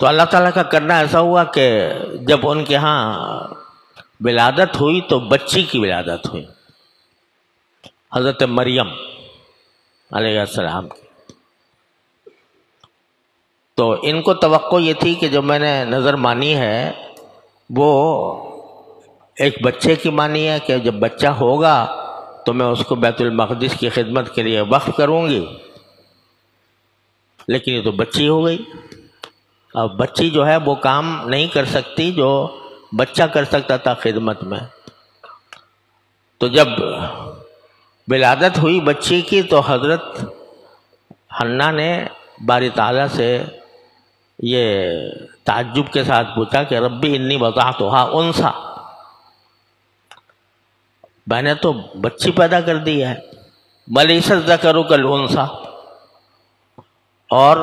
تو اللہ تعالیٰ کا کرنا ایسا ہوا کہ جب ان کے ہاں ولادت ہوئی تو بچی کی ولادت ہوئی، حضرت مریم علیہ السلام کی۔ تو ان کو توقع یہ تھی کہ جو میں نے نظر مانی ہے وہ ایک بچے کی مانی ہے کہ جب بچہ ہوگا تو میں اس کو بیت المقدس کی خدمت کے لیے وقف کروں گی، لیکن یہ تو بچی ہو گئی۔ اب بچی جو ہے وہ کام نہیں کر سکتی جو بچہ کر سکتا تھا خدمت میں۔ تو جب ولادت ہوئی بچی کی تو حضرت حنا نے باری تعالیٰ سے یہ تعجب کے ساتھ پوچھا کہ ربی انی وضعتھا انثی، میں نے تو بچی پیدا کر دی ہے، ولیس الذکر کالانثی، اور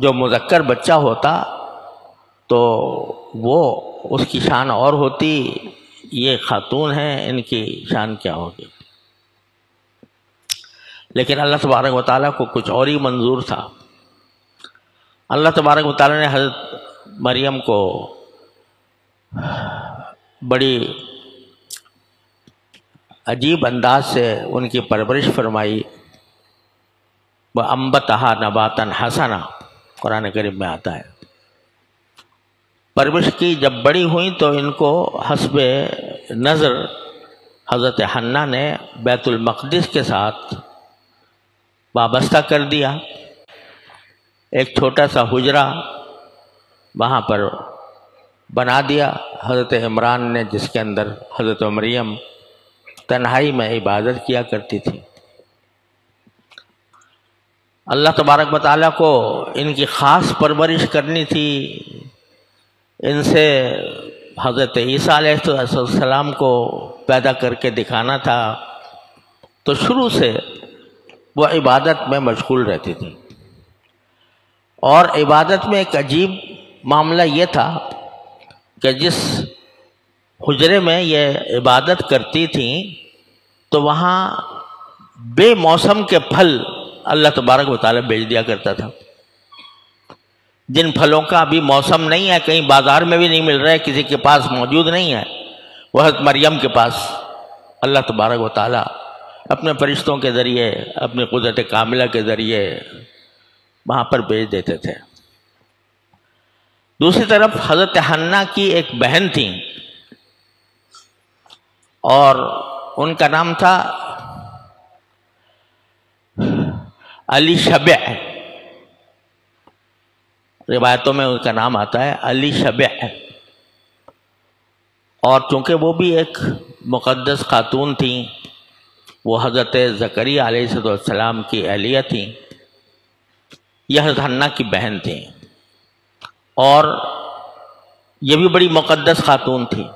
جو مذکر بچہ ہوتا تو وہ اس کی شان اور ہوتی، یہ خاتون ہیں، ان کی شان کیا ہوگی؟ لیکن اللہ تبارک و تعالیٰ کو کچھ اور ہی منظور تھا۔ اللہ تبارک و تعالیٰ نے حضرت مریم کو بڑی عجیب انداز سے ان کی پرورش فرمائی۔ وَأَنبَتَهَا نَبَاتًا حَسَنًا، قرآن کریم میں آتا ہے۔ پرورش کی، جب بڑی ہوئیں تو ان کو حسب نظر حضرت حنا نے بیت المقدس کے ساتھ وابستہ کر دیا۔ ایک چھوٹا سا حجرہ وہاں پر بنا دیا حضرت عمران نے، جس کے اندر حضرت مریم تنہائی میں عبادت کیا کرتی تھی۔ اللہ تبارک و تعالیٰ کو ان کی خاص پرورش کرنی تھی، ان سے حضرت عیسیٰ علیہ السلام کو پیدا کر کے دکھانا تھا، تو شروع سے وہ عبادت میں مشغول رہتی تھی۔ اور عبادت میں ایک عجیب معاملہ یہ تھا کہ جس حجرے میں یہ عبادت کرتی تھیں تو وہاں بے موسم کے پھل اللہ تبارک و تعالیٰ بیچ دیا کرتا تھا، جن پھلوں کا ابھی موسم نہیں ہے، کہیں بازار میں بھی نہیں مل رہا ہے، کسی کے پاس موجود نہیں ہے، وہ حضرت مریم کے پاس اللہ تبارک و تعالیٰ اپنے فرشتوں کے ذریعے، اپنی قدرت کاملہ کے ذریعے وہاں پر بیچ دیتے تھے۔ دوسری طرف حضرت حنا کی ایک بہن تھی اور ان کا نام تھا علی شبع، روایتوں میں ان کا نام آتا ہے علی شبع، اور چونکہ وہ بھی ایک مقدس خاتون تھیں، وہ حضرت زکریہ علیہ السلام کی اہلیہ تھیں، یہ حضرت حنا کی بہن تھیں، اور یہ بھی بڑی مقدس خاتون تھی۔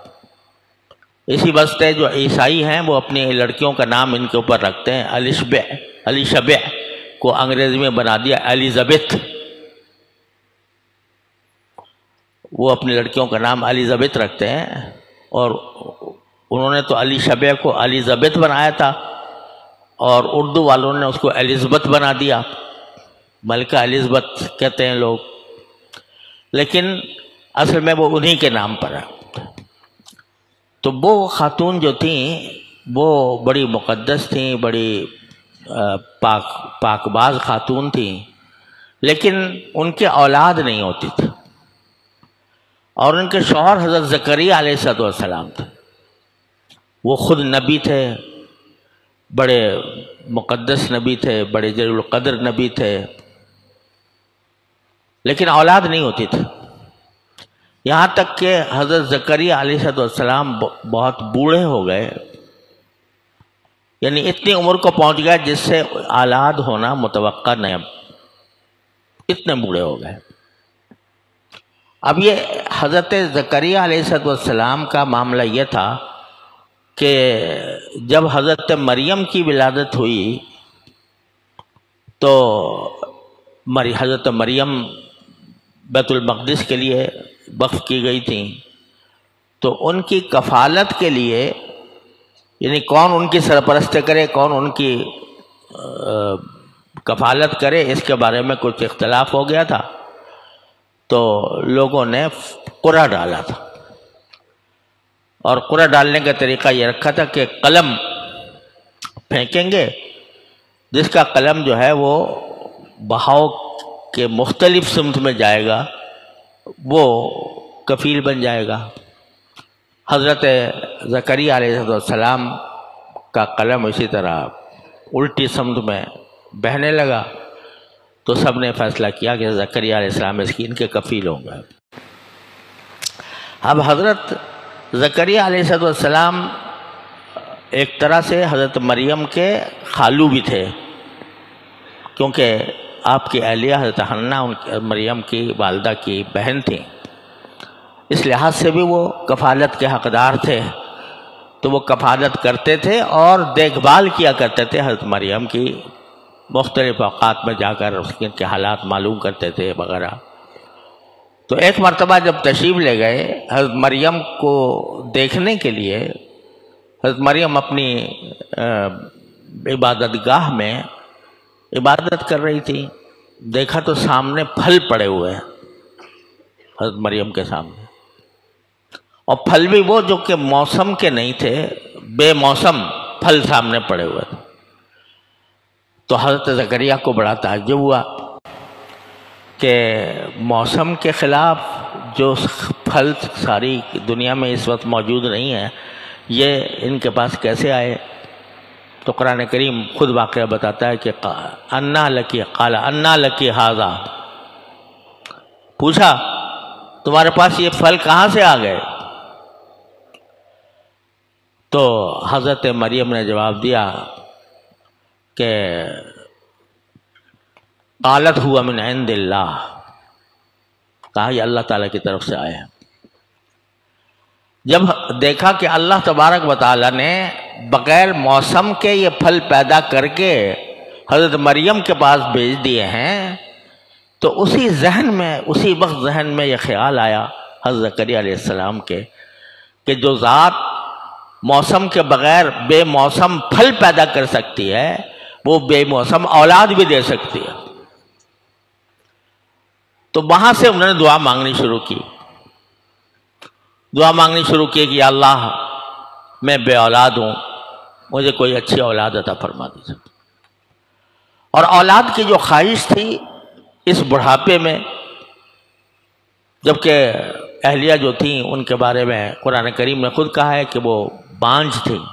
اسی واسطے جو عیسائی ہیں وہ اپنی لڑکیوں کا نام ان کے اوپر رکھتے ہیں، علی شبع کو انگریزی میں بنا دیا ایلیزابتھ، وہ اپنی لڑکیوں کا نام ایلیزابتھ رکھتے ہیں، اور انہوں نے تو علی شبع کو ایلیزابتھ بنایا تھا اور اردو والوں نے اس کو ایلزبتھ بنا دیا، ملکہ ایلزبتھ کہتے ہیں لوگ، لیکن اصل میں وہ انہی کے نام پر ہے۔ تو وہ خاتون جو تھیں وہ بڑی مقدس تھیں، بڑی پاک باز خاتون تھیں، لیکن ان کے اولاد نہیں ہوتی تھی، اور ان کے شوہر حضرت زکریہ علیہ السلام تھے، وہ خود نبی تھے، بڑے مقدس نبی تھے، بڑے جلیل القدر نبی تھے، لیکن اولاد نہیں ہوتی تھی، یہاں تک کہ حضرت زکریہ علیہ السلام بہت بوڑھے ہو گئے، یعنی اتنی عمر کو پہنچ گئے جس سے اولاد ہونا متوقع نہیں، اتنے بوڑھے ہو گئے۔ اب یہ حضرت زکریہ علیہ السلام کا معاملہ یہ تھا کہ جب حضرت مریم کی ولادت ہوئی تو حضرت مریم بیت المقدس کے لیے وقف کی گئی تھیں، تو ان کی کفالت کے لیے، یعنی کون ان کی سرپرستی کرے، کون ان کی کفالت کرے، اس کے بارے میں کچھ اختلاف ہو گیا تھا۔ تو لوگوں نے قرعہ ڈالا تھا، اور قرعہ ڈالنے کا طریقہ یہ رکھا تھا کہ قلم پھینکیں گے، جس کا قلم جو ہے وہ بہاؤ کے مختلف سمت میں جائے گا وہ کفیل بن جائے گا۔ حضرت زکریا علیہ السلام کا قلم اسی طرح الٹی سمت میں بہنے لگا، تو سب نے فیصلہ کیا کہ زکریا علیہ السلام ان کے کفیل ہوں گے۔ اب حضرت زکریا علیہ السلام ایک طرح سے حضرت مریم کے خالو بھی تھے، کیونکہ آپ کی اہلیہ حضرت حنہ مریم کی والدہ کی بہن تھیں، اس لحاظ سے بھی وہ کفالت کے حقدار تھے، تو وہ کفالت کرتے تھے اور دیکھ بھال کیا کرتے تھے حضرت مریم کی، مختلف اوقات میں جا کر اس کے حالات معلوم کرتے تھے وغیرہ۔ تو ایک مرتبہ جب تشریف لے گئے حضرت مریم کو دیکھنے کے لیے، حضرت مریم اپنی عبادت گاہ میں عبادت کر رہی تھی، دیکھا تو سامنے پھل پڑے ہوئے ہیں حضرت مریم کے سامنے، اور پھل بھی وہ جو کہ موسم کے نہیں تھے، بے موسم پھل سامنے پڑے ہوئے تھے۔ تو حضرت زکریا کو بڑا تعجب ہوا کہ موسم کے خلاف جو پھل ساری دنیا میں اس وقت موجود نہیں ہیں، یہ ان کے پاس کیسے آئے؟ تو قرآن کریم خود واقعہ بتاتا ہے کہ انا لکی قال انا لکی ھذا، پوچھا تمہارے پاس یہ پھل کہاں سے آ گئے؟ تو حضرت مریم نے جواب دیا کہ قالت ہوا من عند اللہ، کہا یہ اللہ تعالیٰ کی طرف سے آئے ہیں۔ جب دیکھا کہ اللہ تبارک و تعالیٰ نے بغیر موسم کے یہ پھل پیدا کر کے حضرت مریم کے پاس بھیج دیے ہیں، تو اسی وقت ذہن میں یہ خیال آیا حضرت زکریا علیہ السلام کے کہ جو ذات موسم کے بغیر بے موسم پھل پیدا کر سکتی ہے، وہ بے موسم اولاد بھی دے سکتی ہے۔ تو وہاں سے انہوں نے دعا مانگنی شروع کی، کہ اللہ میں بے اولاد ہوں، مجھے کوئی اچھی اولاد عطا فرما دیجیے۔ اور اولاد کی جو خواہش تھی اس بڑھاپے میں، جبکہ اہلیہ جو تھیں ان کے بارے میں قرآن کریم نے خود کہا ہے کہ وہ بانجھ تھیں،